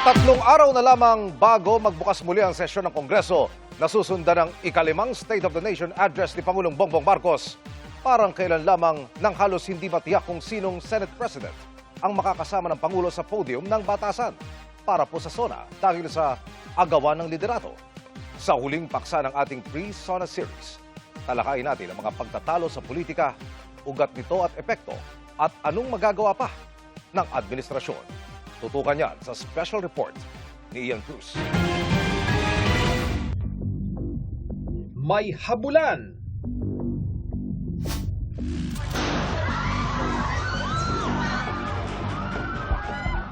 Tatlong araw na lamang bago magbukas muli ang sesyon ng Kongreso, nasusundan ang ikalimang State of the Nation address ni Pangulong Bongbong Marcos. Parang kailan lamang nang halos hindi matiyak kung sinong Senate President ang makakasama ng Pangulo sa podium ng batasan para po sa SONA dahil sa agawan ng liderato. Sa huling paksa ng ating pre-SONA series, talakayin natin ang mga pagtatalo sa politika, ugat nito at epekto, at anong magagawa pa ng administrasyon. Tutukan yan sa special report ni Ian Cruz. May habulan.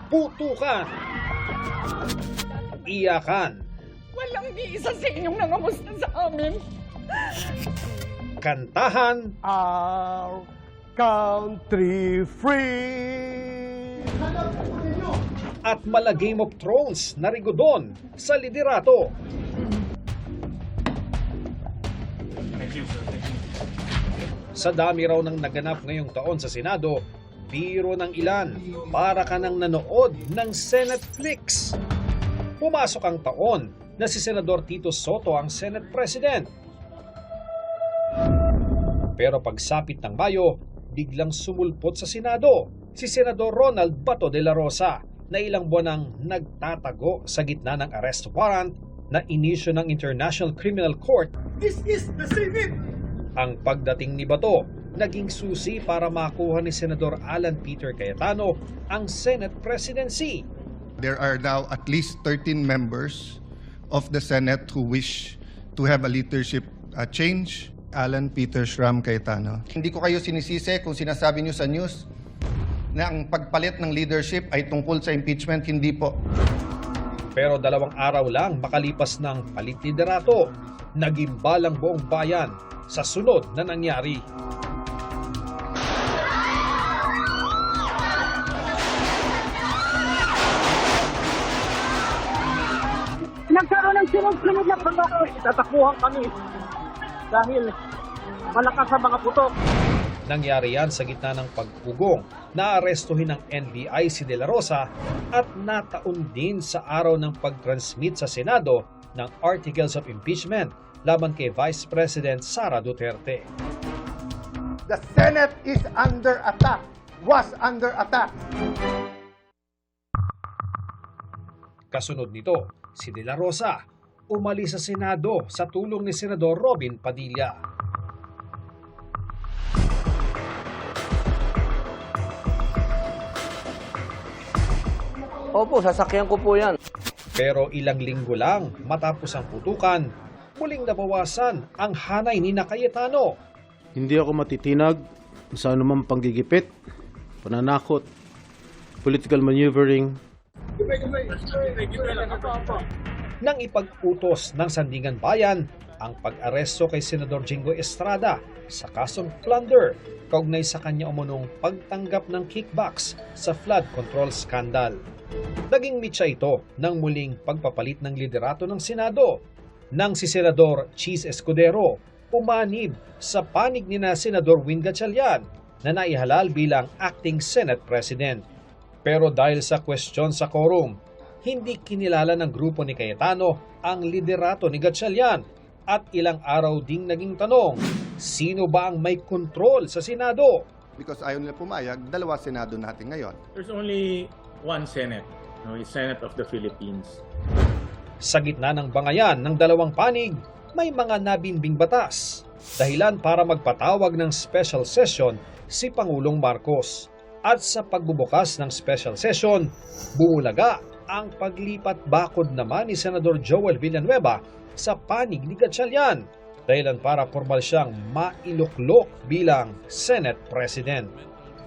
Putukan. Iyakan. Walang di isa sa inyong nangamusta sa amin. Kantahan. Our country free. At mala Game of Thrones na rigodon sa liderato. Sa dami raw ng naganap ngayong taon sa Senado, biro ng ilan, para ka nang nanood ng Senate Flix. Pumasok ang taon na si Senador Tito Soto ang Senate President. Pero pagsapit ng Mayo, biglang sumulpot sa Senado si Senador Ronald Bato de la Rosa na ilang buwan nang nagtatago sa gitna ng arrest warrant na inisyu ng International Criminal Court. This is the Senate. Ang pagdating ni Bato, naging susi para makuha ni Senador Alan Peter Cayetano ang Senate presidency. There are now at least 13 members of the Senate who wish to have a leadership change. Alan Peter Shram Cayetano. Hindi ko kayo sinisisi kung sinasabi niyo sa news na ang pagpalit ng leadership ay tungkol sa impeachment, hindi po. Pero 2 araw lang makalipas ng palit liderato, nagimbal ang buong bayan sa sunod na nangyari. Nagkaroon ng sunod-sunod na pagkakot. Tatakbuhan kami dahil malakas ang mga putok. Nangyari yan sa gitna ng pagpugong. Naarestuhin ng NBI si De La Rosa at nataon din sa araw ng pag-transmit sa Senado ng Articles of Impeachment laban kay Vice President Sara Duterte. The Senate is under attack. Was under attack. Kasunod nito, si De La Rosa umalis sa Senado sa tulong ni Senador Robin Padilla. Opo, sasakyan ko po yan. Pero ilang linggo lang matapos ang putukan, muling nabawasan ang hanay ni Cayetano. Hindi ako matitinag sa anumang panggigipit, pananakot, political maneuvering. Nang ipag-utos ng Sandigan Bayan ang pag-aresto kay Senador Jingoy Estrada sa kasong plunder kaugnay sa kanya umunong pagtanggap ng kickbacks sa flood control scandal. Naging mitya ito ng muling pagpapalit ng liderato ng Senado nang si Senador Cheese Escudero umanib sa panig ni na Senador Win Gatchalian na naihalal bilang acting Senate President. Pero dahil sa kwestiyon sa quorum, hindi kinilala ng grupo ni Cayetano ang liderato ni Gatchalian at ilang araw ding naging tanong, sino ba ang may kontrol sa Senado? Because ayaw nila pumayag, 2 Senado natin ngayon. There's only one Senate, the Senate of the Philippines. Sa gitna ng bangayan ng 2 panig, may mga nabimbing batas. Dahilan para magpatawag ng special session si Pangulong Marcos. At sa pagbubukas ng special session, bumulaga ang paglipat bakod naman ni Senador Joel Villanueva sa panig ni Gatchalian. Dahilan para formal siyang mailuklok bilang Senate President.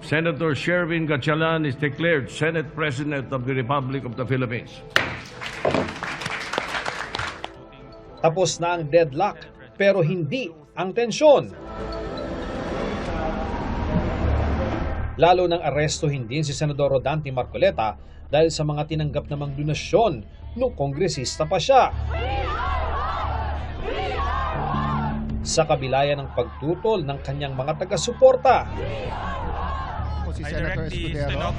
Senator Sherwin Gatchalian is declared Senate President of the Republic of the Philippines. Tapos na ang deadlock, pero hindi ang tensyon. Lalo nang arestuhin din si Senador Rodante Marcoleta dahil sa mga tinanggap namang donasyon nung kongresista pa siya. Sa kabilayan ng pagtutol ng kanyang mga taga-suporta. Si Senator Escudero,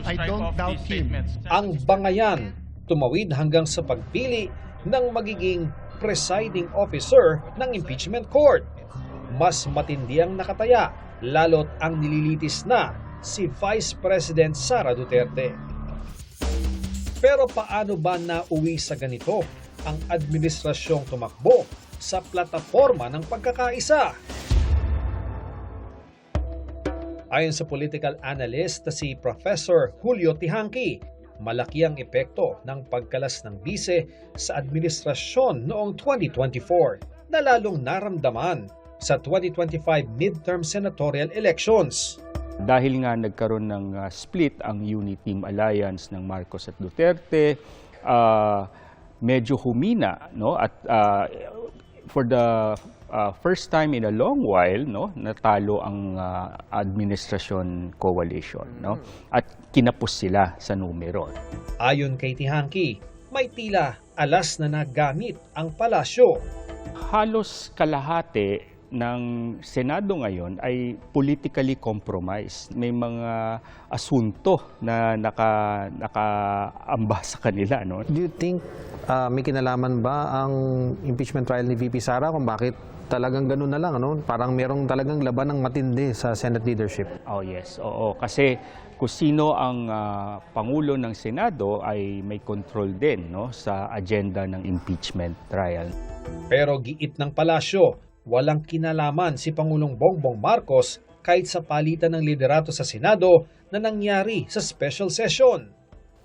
I don't doubt him. Ang bangayan tumawid hanggang sa pagpili ng magiging presiding officer ng impeachment court. Mas matindi ang nakataya, lalo't ang nililitis na si Vice President Sara Duterte. Pero paano ba nauwi sa ganito ang administrasyong tumakbo sa plataforma ng pagkakaisa? Ayon sa political analyst na si Professor Julio Tihanki, malaki ang epekto ng pagkalas ng bise sa administrasyon noong 2024 na lalong naramdaman sa 2025 midterm senatorial elections. Dahil nga nagkaroon ng split ang Unity Team Alliance ng Marcos at Duterte, medyo humina, no? At for the first time in a long while, no, natalo ang administrasyon coalition, no? At kinapos sila sa numero. Ayon kay Tihanki, may tila alas na nagamit ang palasyo. Halos kalahati ng Senado ngayon ay politically compromised. May mga asunto na nakaamba sa kanila, no? Do you think may kinalaman ba ang impeachment trial ni VP Sara kung bakit talagang ganun na lang, ano? Parang merong talagang laban ng matindi sa Senate leadership. Oh yes, oo. Kasi kung sino ang Pangulo ng Senado ay may control din, no, sa agenda ng impeachment trial. Pero giit ng palasyo, walang kinalaman si Pangulong Bongbong Marcos kahit sa palitan ng liderato sa Senado na nangyari sa special session.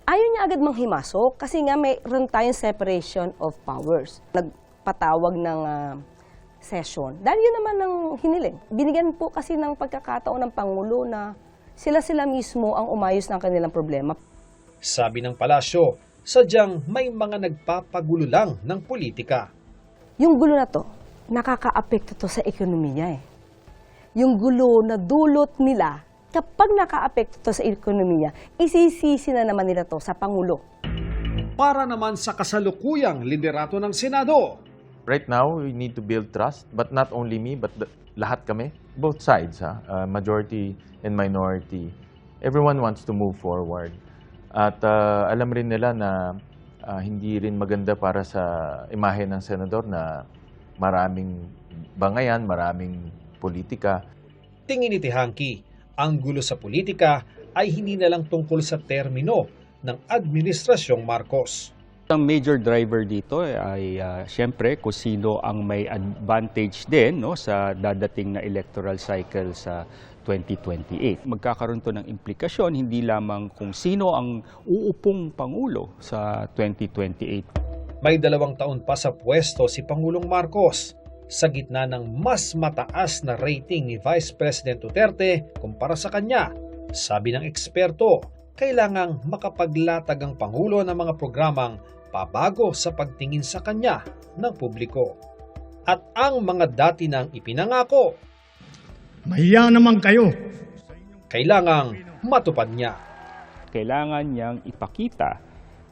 Ayaw niya agad manghimasok kasi nga mayroon tayong separation of powers. Nagpatawag ng session. Dahil yun naman ang hiniling. Binigyan po kasi ng pagkakataon ng Pangulo na sila mismo ang umayos ng kanilang problema. Sabi ng palasyo, sadyang may mga nagpapagulo lang ng politika. Yung gulo na to, nakaka-apekto to sa ekonomiya eh. Yung gulo na dulot nila, kapag naka-apekto to sa ekonomiya, isisisi na naman nila to sa Pangulo. Para naman sa kasalukuyang liderato ng Senado. Right now, we need to build trust, but not only me, but lahat kami, both sides, majority and minority. Everyone wants to move forward. At alam rin nila na hindi rin maganda para sa imahe ng senador na maraming bangayan, maraming politika. Tingin ni Tihanki, ang gulo sa politika ay hindi na lang tungkol sa termino ng Administrasyong Marcos. Ang major driver dito ay siyempre kung sino ang may advantage din, no, sa dadating na electoral cycle sa 2028. Magkakaroon to ng implikasyon hindi lamang kung sino ang uupong Pangulo sa 2028. May 2 taon pa sa pwesto si Pangulong Marcos sa gitna ng mas mataas na rating ni Vice President Duterte kumpara sa kanya. Sabi ng eksperto, kailangang makapaglatag ang Pangulo ng mga programang pabago sa pagtingin sa kanya ng publiko. At ang mga dati nang ipinangako, mahiya naman kayo. Kailangang matupad niya. Kailangan niyang ipakita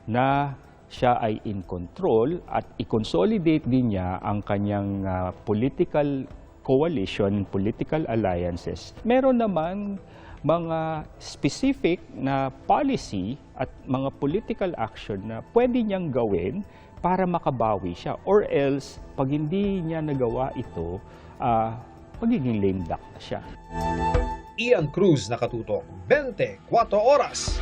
na siya ay in control at i-consolidate din niya ang kanyang political coalition, political alliances. Meron naman mga specific na policy at mga political action na pwede niyang gawin para makabawi siya. Or else, pag hindi niya nagawa ito, magiging lame duck na siya. Ian Cruz, Nakatutok, 24 Oras.